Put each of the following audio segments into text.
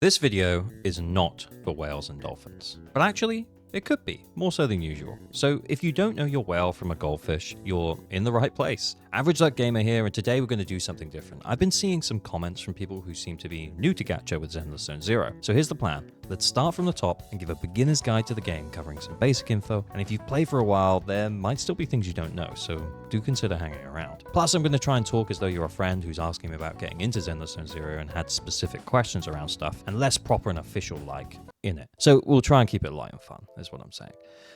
This video is not for whales and dolphins, but actually, it could be, more so than usual. So if you don't know your whale from a goldfish, you're in the right place. Average Luck Gamer here, and today we're going to do something different. I've been seeing some comments from people who seem to be new to gacha with Zenless Zone Zero. So here's the plan. Let's start from the top and give a beginner's guide to the game, covering some basic info, and if you've played for a while, there might still be things you don't know, so do consider hanging around. Plus, I'm going to try and talk as though you're a friend who's asking me about getting into Zenless Zone Zero and had specific questions around stuff, and less proper and official-like in it. So we'll try and keep it light and fun, is what I'm saying.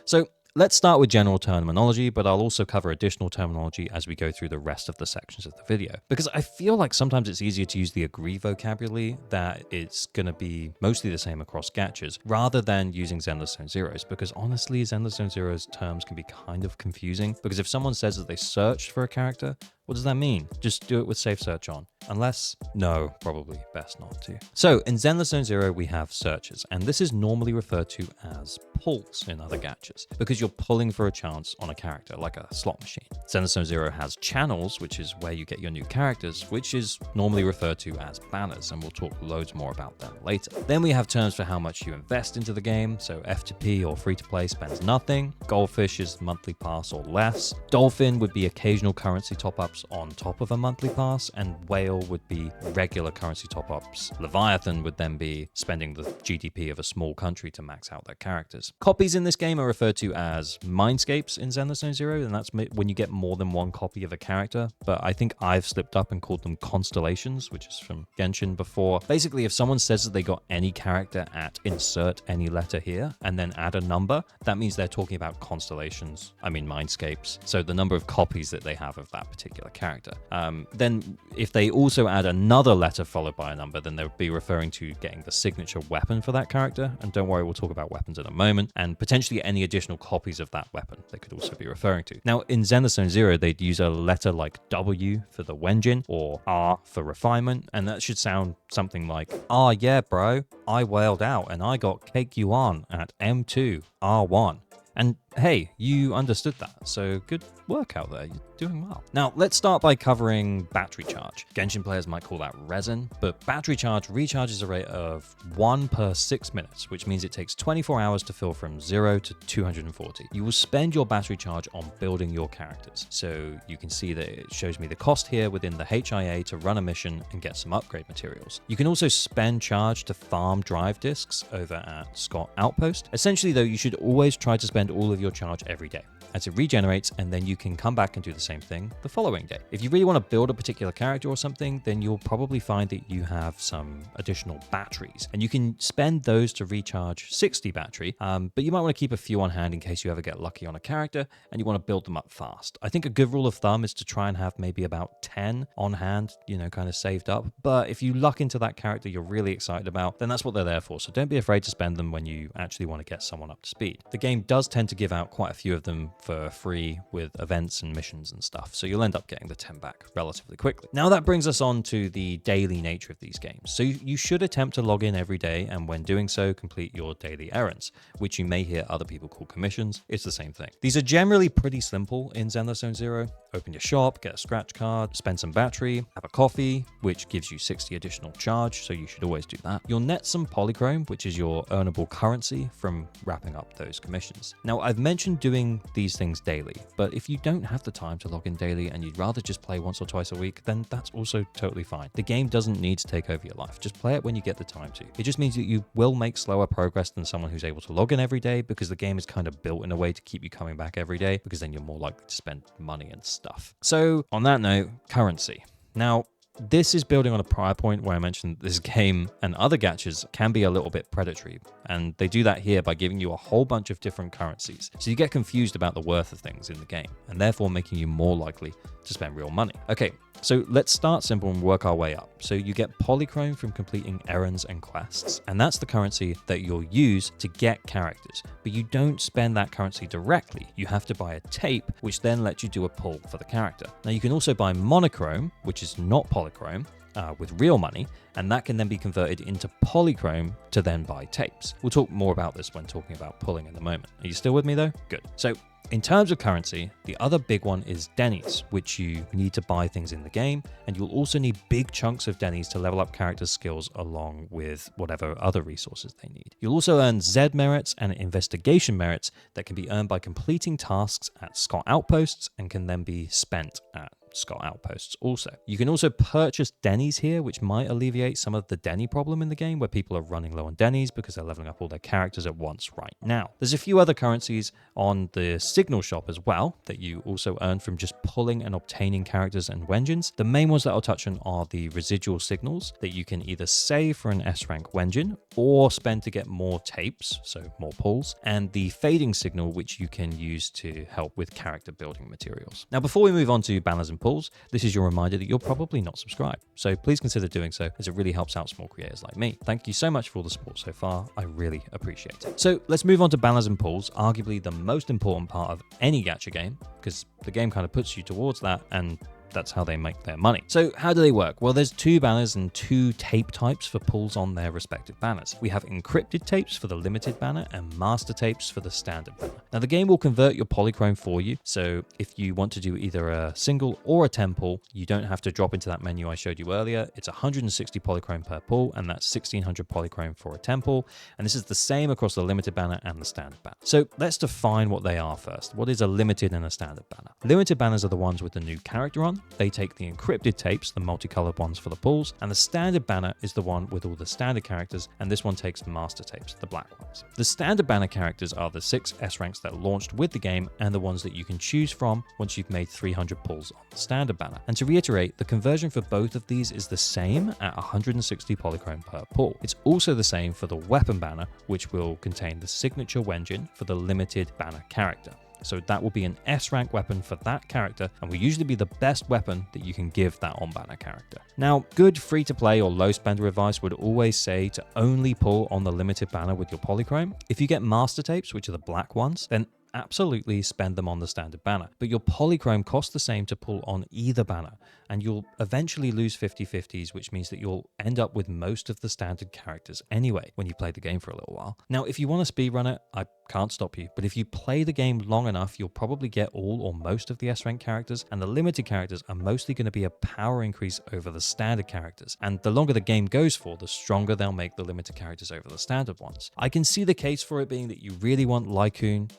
So let's start with general terminology, but I'll also cover additional terminology as we go through the rest of the sections of the video. Because I feel like sometimes it's easier to use the agree vocabulary that it's going to be mostly the same across gachas, rather than using Zenless Zone Zeros, because honestly, Zenless Zone Zeros terms can be kind of confusing, because if someone says that they searched for a character, what does that mean? Just do it with safe search on. Unless, no, probably best not to. So in Zenless Zone Zero, we have searches, and this is normally referred to as pulls in other gachas, because you're pulling for a chance on a character, like a slot machine. Zenless Zone Zero has channels, which is where you get your new characters, which is normally referred to as banners, and we'll talk loads more about them later. Then we have terms for how much you invest into the game, so F2P or free-to-play spends nothing, Goldfish is monthly pass or less, Dolphin would be occasional currency top-ups on top of a monthly pass, and Whale would be regular currency top-ups. Leviathan would then be spending the GDP of a small country to max out their characters. Copies in this game are referred to as mindscapes in Zenless Zone Zero, and that's when you get more than one copy of a character, but I think I've slipped up and called them constellations, which is from Genshin before. Basically, if someone says that they got any character at insert any letter here, and then add a number, that means they're talking about constellations, mindscapes, so the number of copies that they have of that particular character. Then if they also add another letter followed by a number, then they'll be referring to getting the signature weapon for that character, and don't worry, we'll talk about weapons in a moment, and potentially any additional copies of that weapon they could also be referring to. Now in Zenless Zone Zero, they'd use a letter like W for the Wenjin, or R for refinement, and that should sound something like, "Ah, yeah bro, I whaled out and I got cake yuan at M2 R1. And hey, you understood that, so good work out there, you're doing well. Now, let's start by covering battery charge. Genshin players might call that resin, but battery charge recharges a rate of 1 per 6 minutes, which means it takes 24 hours to fill from 0 to 240. You will spend your battery charge on building your characters. So you can see that it shows me the cost here within the HIA to run a mission and get some upgrade materials. You can also spend charge to farm drive discs over at Scott Outpost. Essentially though, you should always try to spend all of your charge every day, as it regenerates, and then you can come back and do the same thing the following day. If you really want to build a particular character or something, then you'll probably find that you have some additional batteries, and you can spend those to recharge 60 battery, but you might want to keep a few on hand in case you ever get lucky on a character and you want to build them up fast. I think a good rule of thumb is to try and have maybe about 10 on hand, kind of saved up, but if you luck into that character you're really excited about, then that's what they're there for, so don't be afraid to spend them when you actually want to get someone up to speed. The game does tend to give out quite a few of them for free with events and missions and stuff, so you'll end up getting the 10 back relatively quickly. Now that brings us on to the daily nature of these games. So you should attempt to log in every day, and when doing so, complete your daily errands, which you may hear other people call commissions. It's the same thing. These are generally pretty simple in Zenless Zone Zero. Open your shop, get a scratch card, spend some battery, have a coffee, which gives you 60 additional charge, so you should always do that. You'll net some polychrome, which is your earnable currency from wrapping up those commissions. Now, I've mentioned doing these things daily, but if you don't have the time to log in daily and you'd rather just play once or twice a week, then that's also totally fine. The game doesn't need to take over your life. Just play it when you get the time to. It just means that you will make slower progress than someone who's able to log in every day, because the game is kind of built in a way to keep you coming back every day, because then you're more likely to spend money and stuff. So on that note, currency. Now, this is building on a prior point where I mentioned this game and other gachas can be a little bit predatory, and they do that here by giving you a whole bunch of different currencies. So you get confused about the worth of things in the game, and therefore making you more likely to spend real money. Okay, so let's start simple and work our way up. So you get polychrome from completing errands and quests, and that's the currency that you'll use to get characters. But you don't spend that currency directly. You have to buy a tape, which then lets you do a pull for the character. Now you can also buy monochrome, which is not polychrome, with real money, and that can then be converted into polychrome to then buy tapes. We'll talk more about this when talking about pulling in a moment. Are you still with me though? Good. So in terms of currency, the other big one is dennies, which you need to buy things in the game, and you'll also need big chunks of dennies to level up characters' skills along with whatever other resources they need. You'll also earn Z merits and investigation merits that can be earned by completing tasks at Scott outposts and can then be spent at Scott outposts also. You can also purchase dennies here, which might alleviate some of the denny problem in the game where people are running low on dennies because they're leveling up all their characters at once right now. There's a few other currencies on the signal shop as well that you also earn from just pulling and obtaining characters and wenjins. The main ones that I'll touch on are the residual signals that you can either save for an S rank wenjin or spend to get more tapes, so more pulls, and the fading signal, which you can use to help with character building materials. Now, before we move on to banners and pulls, this is your reminder that you're probably not subscribed. So please consider doing so, as it really helps out small creators like me. Thank you so much for all the support so far. I really appreciate it. So let's move on to banners and pulls, arguably the most important part of any gacha game, because the game kind of puts you towards that, and that's how they make their money. So how do they work? Well, there's 2 banners and 2 tape types for pulls on their respective banners. We have encrypted tapes for the limited banner and master tapes for the standard banner. Now the game will convert your polychrome for you. So if you want to do either a single or a 10 pull, you don't have to drop into that menu I showed you earlier. It's 160 polychrome per pull, and that's 1600 polychrome for a 10 pull. And this is the same across the limited banner and the standard banner. So let's define what they are first. What is a limited and a standard banner? Limited banners are the ones with the new character on. They take the encrypted tapes, the multicolored ones for the pulls, and the standard banner is the one with all the standard characters, and this one takes master tapes, the black ones. The standard banner characters are the 6 S ranks that launched with the game and the ones that you can choose from once you've made 300 pulls on the standard banner. And to reiterate, the conversion for both of these is the same at 160 polychrome per pull. It's also the same for the weapon banner, which will contain the signature wenjin for the limited banner character. So that will be an S rank weapon for that character and will usually be the best weapon that you can give that on-banner character. Now, good free-to-play or low-spender advice would always say to only pull on the limited banner with your polychrome. If you get master tapes, which are the black ones, then absolutely spend them on the standard banner. But your polychrome costs the same to pull on either banner, and you'll eventually lose 50/50s, which means that you'll end up with most of the standard characters anyway when you play the game for a little while. Now, if you want to speedrun it, I can't stop you, but if you play the game long enough, you'll probably get all or most of the S rank characters, and the limited characters are mostly going to be a power increase over the standard characters. And the longer the game goes for, the stronger they'll make the limited characters over the standard ones. I can see the case for it being that you really want Lycoon,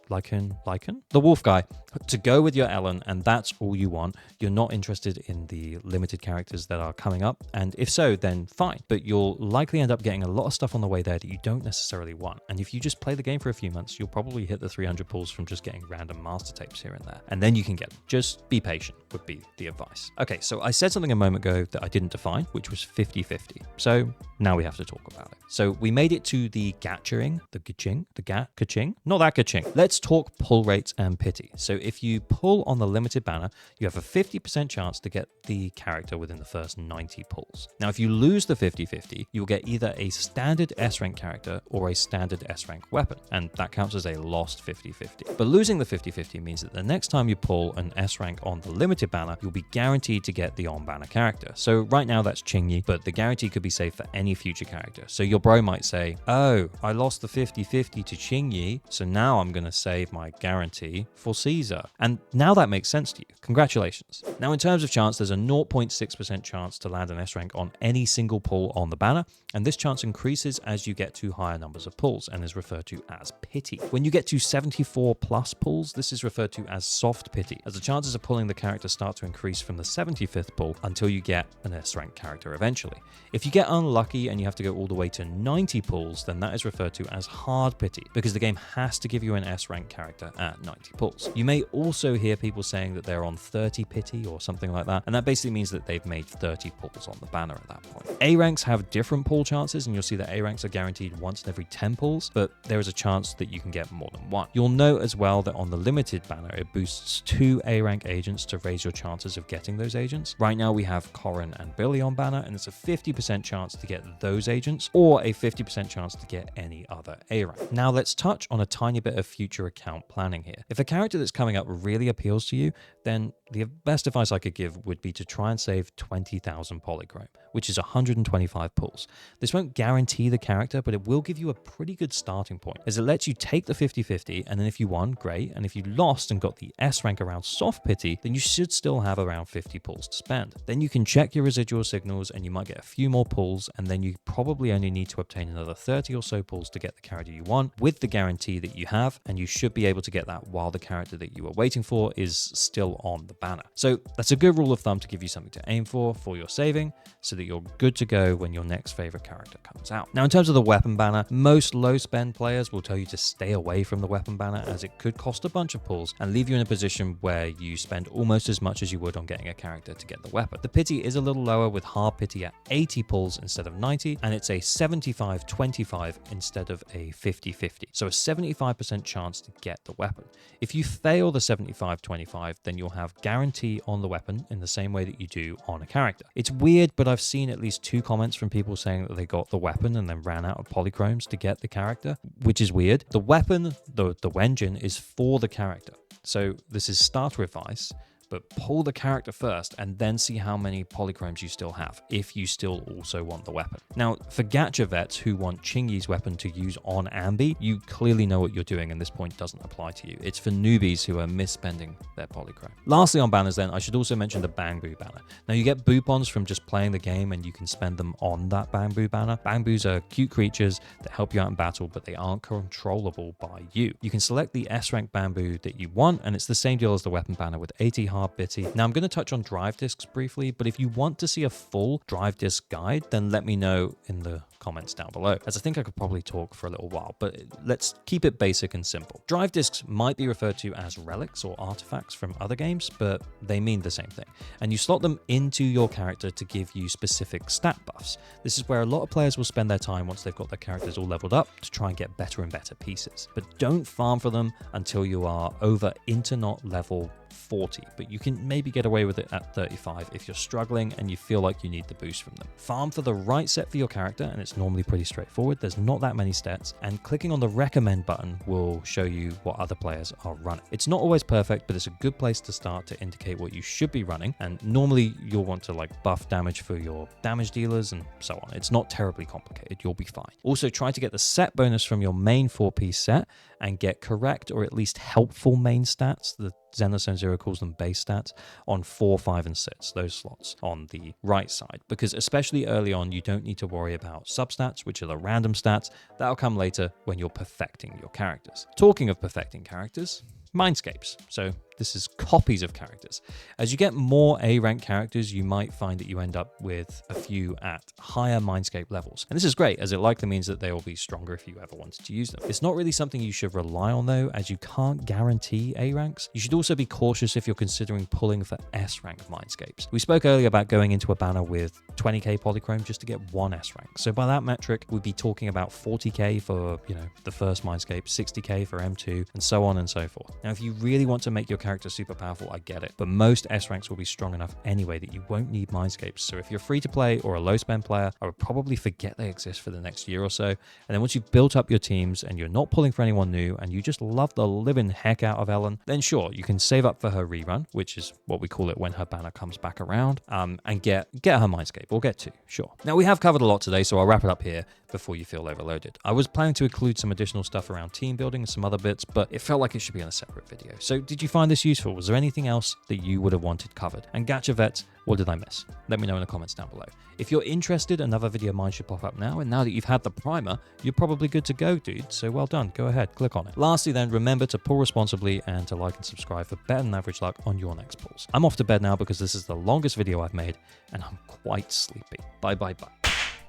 the wolf guy, to go with your Ellen, and that's all you want. You're not interested in the limited characters that are coming up, and if so, then fine. But you'll likely end up getting a lot of stuff on the way there that you don't necessarily want. And if you just play the game for a few months, you'll probably hit the 300 pulls from just getting random master tapes here and there. And then you can get them. Just be patient would be the advice. Okay, so I said something a moment ago that I didn't define, which was 50/50. So now we have to talk about it. So we made it to the gaching, kaching, not that kaching. Let's talk pull rates and pity. So if you pull on the limited banner, you have a 50% chance to get the character within the first 90 pulls. Now, if you lose the 50/50, you'll get either a standard S rank character or a standard S rank weapon, and that counts as a lost 50/50. But losing the 50/50 means that the next time you pull an S rank on the limited banner, you'll be guaranteed to get the on-banner character. So right now that's Qingyi, but the guarantee could be saved for any future character. So your bro might say, oh, I lost the 50/50 to Qingyi, so now I'm going to save my guarantee for Caesar. And now that makes sense to you. Congratulations. Now, in terms of chance, there's a 0.6% chance to land an S rank on any single pull on the banner, and this chance increases as you get to higher numbers of pulls and is referred to as pity. When you get to 74 plus pulls, this is referred to as soft pity, as the chances of pulling the character start to increase from the 75th pull until you get an S rank character eventually. If you get unlucky and you have to go all the way to 90 pulls, then that is referred to as hard pity, because the game has to give you an S rank character at 90 pulls. You may also hear people saying that they're on 30 pity or something like that, and that basically means that they've made 30 pulls on the banner at that point. A ranks have different pull chances, and you'll see that A ranks are guaranteed once in every 10 pulls, but there is a chance that you can get more than one. You'll note as well that on the limited banner, it boosts 2 A rank agents to raise your chances of getting those agents. Right now we have Corin and Billy on banner, and it's a 50% chance to get those agents, or a 50% chance to get any other A rank. Now let's touch on a tiny bit of future account account planning here. If a character that's coming up really appeals to you, then the best advice I could give would be to try and save 20,000 polychrome, which is 125 pulls. This won't guarantee the character, but it will give you a pretty good starting point, as it lets you take the 50-50, and then if you won, great, and if you lost and got the S rank around soft pity, then you should still have around 50 pulls to spend. Then you can check your residual signals, and you might get a few more pulls, and then you probably only need to obtain another 30 or so pulls to get the character you want, with the guarantee that you have, and you should be able to get that while the character that you were waiting for is still on the banner. So that's a good rule of thumb to give you something to aim for your saving, so that you're good to go when your next favorite character comes out. Now, in terms of the weapon banner, most low spend players will tell you to stay away from the weapon banner, as it could cost a bunch of pulls and leave you in a position where you spend almost as much as you would on getting a character to get the weapon. The pity is a little lower, with hard pity at 80 pulls instead of 90, and it's a 75-25 instead of a 50-50. So a 75% chance to get the weapon. If you fail the 75-25, then you'll have guarantee on the weapon in the same way that you do on a character. It's weird, but I've seen at least 2 comments from people saying that they got the weapon and then ran out of polychromes to get the character, which is weird. The weapon, the engine, is for the character. So this is starter advice, but pull the character first and then see how many polychromes you still have, if you still also want the weapon. Now, for gacha vets who want Chingy's weapon to use on Ambi, you clearly know what you're doing, and this point doesn't apply to you. It's for newbies who are misspending their polychrome. Lastly on banners then, I should also mention the Bamboo banner. Now, you get boopons from just playing the game, and you can spend them on that Bamboo banner. Bamboos are cute creatures that help you out in battle, but they aren't controllable by you. You can select the S rank Bamboo that you want, and it's the same deal as the weapon banner with 80 hard pity. Now, I'm going to touch on drive discs briefly, but if you want to see a full drive disc guide, then let me know in the comments down below, as I think I could probably talk for a little while, but let's keep it basic and simple. Drive discs might be referred to as relics or artifacts from other games, but they mean the same thing. And you slot them into your character to give you specific stat buffs. This is where a lot of players will spend their time once they've got their characters all leveled up to try and get better and better pieces. But don't farm for them until you are over Internaut level 40, but you can maybe get away with it at 35 if you're struggling and you feel like you need the boost from them. Farm for the right set for your character, and it's normally pretty straightforward. There's not that many stats, and clicking on the recommend button will show you what other players are running. It's not always perfect, but it's a good place to start to indicate what you should be running, and normally you'll want to buff damage for your damage dealers and so on. It's not terribly complicated. You'll be fine. Also, try to get the set bonus from your main 4-piece set and get correct or at least helpful main stats. The Zenless Zone0 calls them base stats on 4, 5, and 6, those slots on the right side, because especially early on, you don't need to worry about substats, which are the random stats. That'll come later when you're perfecting your characters. Talking of perfecting characters, Mindscapes. So this is copies of characters. As you get more A rank characters, you might find that you end up with a few at higher Mindscape levels. And this is great, as it likely means that they will be stronger if you ever wanted to use them. It's not really something you should rely on though, as you can't guarantee A ranks. You should also be cautious if you're considering pulling for S rank Mindscapes. We spoke earlier about going into a banner with 20k polychrome just to get one S rank. So by that metric, we'd be talking about 40k for, the first Mindscape, 60k for M2, and so on and so forth. Now, if you really want to make your character super powerful, I get it, but most S ranks will be strong enough anyway that you won't need Mindscapes. So if you're free to play or a low spend player, I would probably forget they exist for the next year or so. And then once you've built up your teams and you're not pulling for anyone new and you just love the living heck out of Ellen, then sure, you can save up for her rerun, which is what we call it when her banner comes back around, and get her Mindscape, or get 2, sure. Now, we have covered a lot today, so I'll wrap it up here before you feel overloaded. I was planning to include some additional stuff around team building and some other bits, but it felt like it should be in a separate video. So did you find this useful? Was there anything else that you would have wanted covered? And gacha vets, what did I miss? Let me know in the comments down below. If you're interested, another video of mine should pop up now, and now that you've had the primer, you're probably good to go, dude. So well done, go ahead, click on it. Lastly then, remember to pull responsibly and to like and subscribe for better than average luck on your next pulls. I'm off to bed now because this is the longest video I've made, and I'm quite sleepy. Bye bye bye.